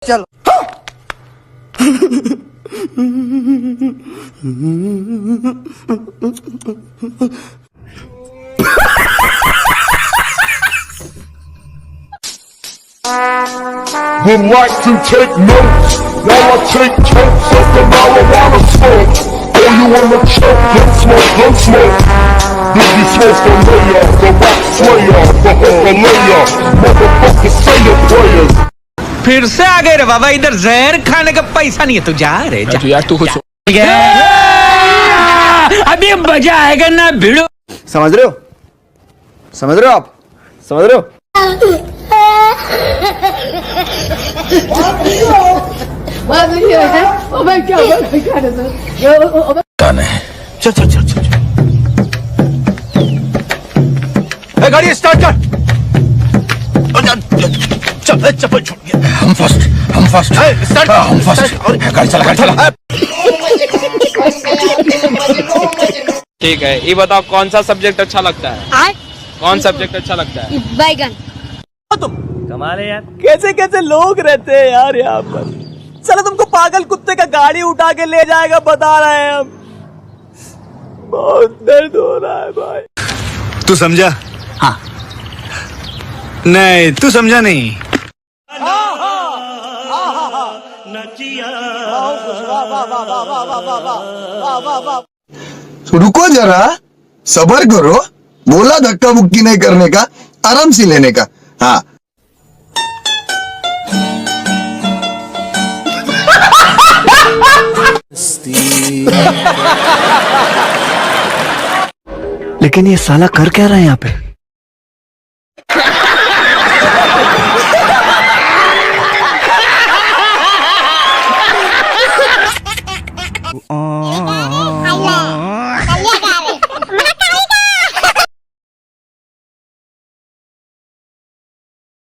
चलो। Would like to take notes while I take totes of the marijuana smoke. Oh, you wanna choke? Don't smoke. Biggie smoke the layer, the rock slayer, the hooker layer, motherfucker say your prayers. फिर से आ गए रे बाबा, इधर जहर खाने का पैसा नहीं है, तू जा रे जा। यार तू कुछ अभी मजा आएगा ना भिड़ो। समझ रहे हो आप? समझ रहे हो? चल गाड़ी स्टार्ट कर। चल चप्पल छूट गया। हम फर्स्ट स्टार्ट हम फर्स्ट गाड़ी चला। ठीक है, ये बताओ कौन सा सब्जेक्ट अच्छा लगता है? कौन सब्जेक्ट अच्छा लगता है? बैगन। कमाल है यार, कैसे कैसे लोग रहते हैं यार यहाँ पर। चलो तुमको पागल कुत्ते का गाड़ी उठा के ले जाएगा, बता रहे हैं हम। बहुत दर्द हो रहा है भाई। तू समझा? हाँ। नहीं तू समझा नहीं। रुको जरा, सबर करो। बोला धक्का मुक्की नहीं करने का, आराम से लेने का। हाँ लेकिन ये साला कर क्या रहा है यहाँ पे?